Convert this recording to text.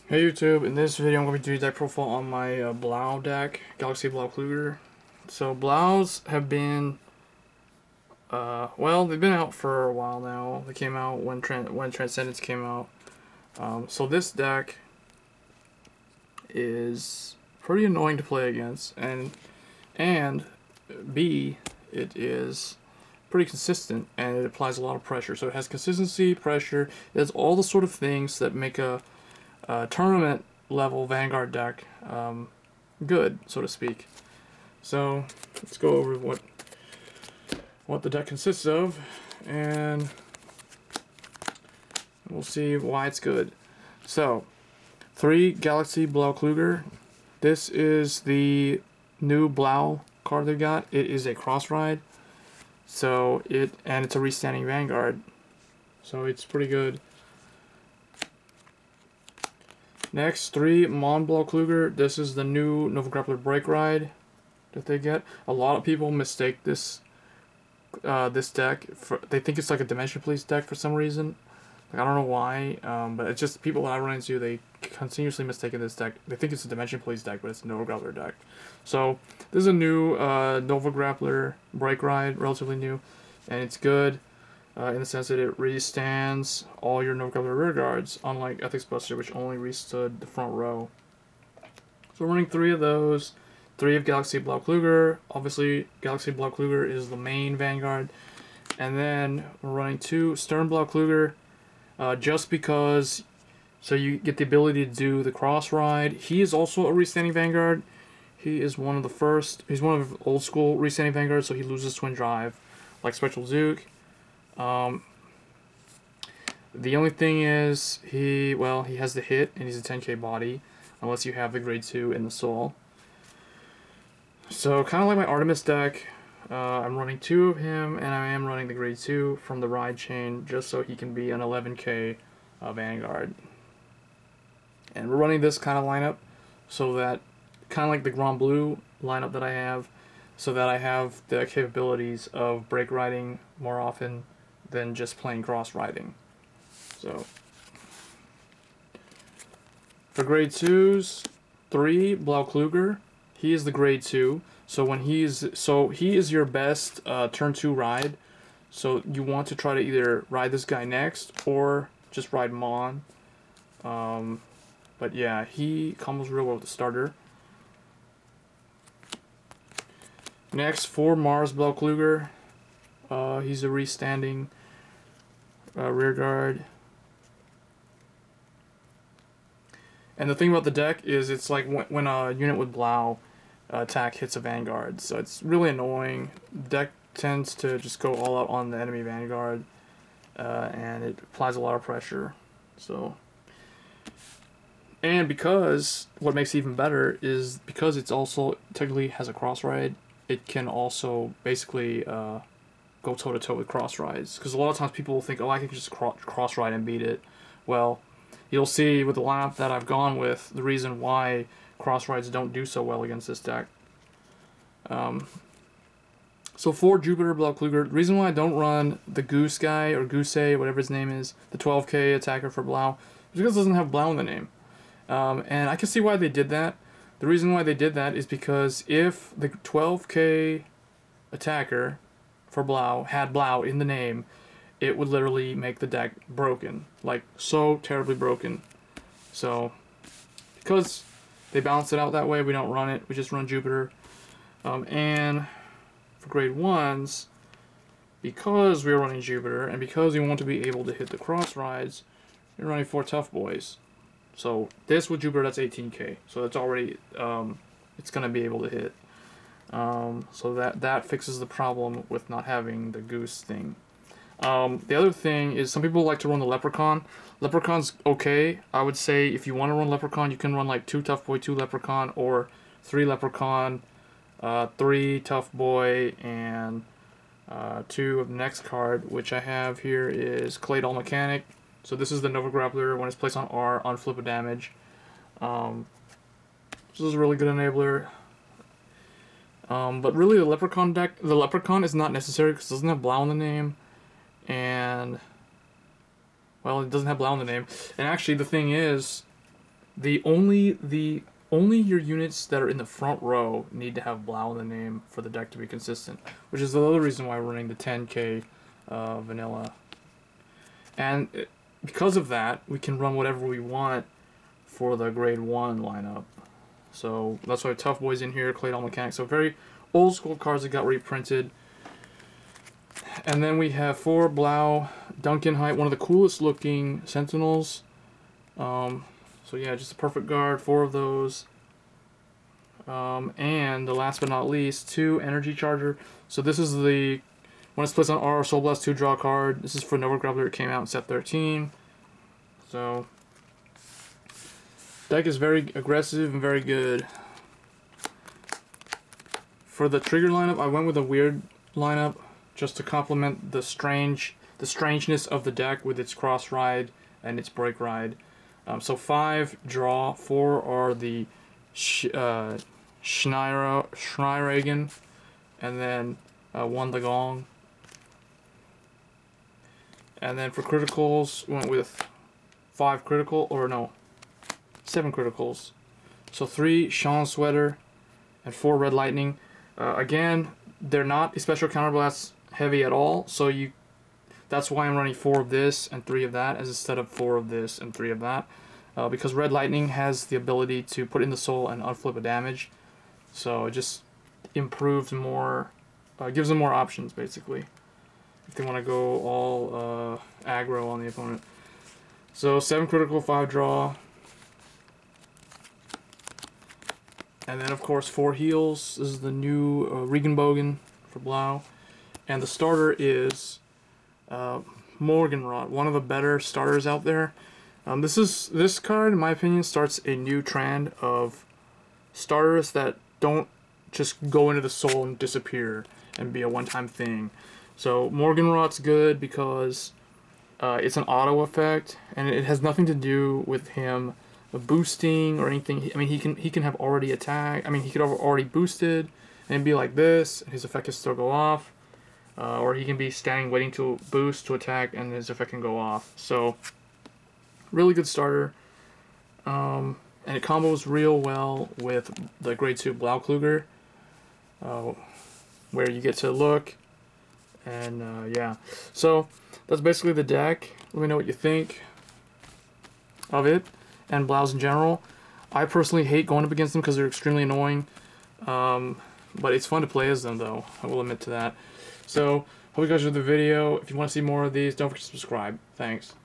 Hey YouTube, in this video I'm going to do a deck profile on my Blau deck, Galaxy Blaukluger. So Blaus have been, well, they've been out for a while now. They came out when Transcendence came out. So this deck is pretty annoying to play against, and B, it is pretty consistent and it applies a lot of pressure. So it has consistency, pressure, it has all the sort of things that make a tournament level Vanguard deck good, so to speak. So let's go over what the deck consists of, and we'll see why it's good. So 3 Galaxy Blaukluger. This is the new Blau card they got. It is a cross ride, so it's a restanding Vanguard, so it's pretty good. Next, 3 Mond Blaukluger. This is the new Nova Grappler Break Ride that they get. A lot of people mistake this deck for, they think it's like a Dimension Police deck for some reason. Like, I don't know why, but it's just people that I run into, they continuously mistake this deck. They think it's a Dimension Police deck, but it's a Nova Grappler deck. So this is a new Nova Grappler Break Ride, relatively new, and it's good. In the sense that it restands all your Nova Grappler rear guards, unlike Ethics Buster, which only restood the front row. So we're running 3 of those, 3 of Galaxy Blaukluger. Obviously, Galaxy Blaukluger is the main Vanguard. And then we're running 2 Stern Blaukluger, just because, so you get the ability to do the cross ride. He is also a restanding Vanguard. He is one of the first, he's one of old school restanding Vanguards, so he loses Twin Drive, like Spectral Zook. The only thing is, he has the hit, and he's a 10k body, unless you have the grade 2 in the soul. So, kind of like my Artemis deck, I'm running 2 of him, and I am running the grade 2 from the ride chain, just so he can be an 11k Vanguard. And we're running this kind of lineup, so that, kind of like the Grand Blue lineup that I have, so that I have the capabilities of break riding more often than just plain cross riding. So for grade 2s, 3 Blaukluger. He is the grade 2. So he is your best turn 2 ride. So you want to try to either ride this guy next or just ride Mon. But yeah, he combos real well with the starter. Next, 4 Mars Blaukluger. He's a restanding rear guard. And the thing about the deck is, it's like when a unit with Blau attack hits a Vanguard, so it's really annoying. The deck tends to just go all out on the enemy Vanguard, and it applies a lot of pressure. So, and because what makes it even better is because it's also technically has a cross ride, it can also basically go toe-to-toe with cross rides, because a lot of times people will think, oh, I can just cross ride and beat it. Well, you'll see with the lineup that I've gone with, the reason why cross rides don't do so well against this deck. So for Jupiter Blaukluger, the reason why I don't run the Goose guy, or Goosey, whatever his name is, the 12k attacker for Blau, is because it doesn't have Blau in the name. And I can see why they did that. The reason why they did that is because if the 12k attacker for Blau had Blau in the name, it would literally make the deck broken, like so terribly broken. So because they balance it out that way, we don't run it, we just run Jupiter. And for grade 1s, because we're running Jupiter and because we want to be able to hit the cross rides, we're running 4 Tough Boys. So this with Jupiter, that's 18k, so that's already it's gonna be able to hit. So that fixes the problem with not having the Goose thing. The other thing is, some people like to run the Leprechaun. Leprechaun's okay. I would say if you want to run Leprechaun, you can run like 2 Tough Boy, 2 Leprechaun, or 3 Leprechaun, 3 Tough Boy, and 2 of the next card, which I have here is Claydol Mechanic. So this is the Nova Grappler when it's placed on R on flip of damage. This is a really good enabler. But really, the Leprechaun is not necessary because it doesn't have Blau in the name, and well, it doesn't have Blau in the name. And actually, the thing is, Only your units that are in the front row need to have Blau in the name for the deck to be consistent, which is the other reason why we're running the 10k vanilla. And because of that, we can run whatever we want for the grade 1 lineup. So that's why Tough Boy's in here, Claydol Mechanic. So very old school cards that got reprinted. And then we have 4 Blau Dunkelheit, one of the coolest looking Sentinels. So yeah, just a perfect guard, 4 of those. And the last but not least, 2 Energy Charger. So this is the, when it's placed on R, Soul Blast 2, draw a card. This is for Nova Grappler, it came out in set 13. So, deck is very aggressive and very good. For the trigger lineup, I went with a weird lineup just to complement the strangeness of the deck with its cross ride and its break ride. So 5 draw, 4 are the Schneiragen, and then 1 the Gong. And then for criticals, we went with 7 criticals. So 3 Sean Sweater and 4 Red Lightning. Again, they're not a special counterblast heavy at all, so that's why I'm running 4 of this and 3 of that instead of 4 of this and 3 of that. Because Red Lightning has the ability to put in the soul and unflip a damage. So it just improves more, gives them more options basically, if they want to go all aggro on the opponent. So 7 critical, 5 draw. And then of course 4 heals. This is the new Regenbogen for Blau. And the starter is Morgenrot, one of the better starters out there. This card, in my opinion, starts a new trend of starters that don't just go into the soul and disappear and be a one-time thing. So Morgenrot's good because it's an auto effect, and it has nothing to do with him boosting or anything. I mean, he can have already attacked. I mean, he could have already boosted and be like this, and his effect can still go off. Or he can be standing waiting to boost to attack, and his effect can go off. So, really good starter. And it combos real well with the grade 2 Blaukluger, where you get to look. And yeah, so that's basically the deck. Let me know what you think of it and Blaus in general. I personally hate going up against them because they're extremely annoying. But it's fun to play as them, though. I will admit to that. So, hope you guys enjoyed the video. If you want to see more of these, don't forget to subscribe. Thanks.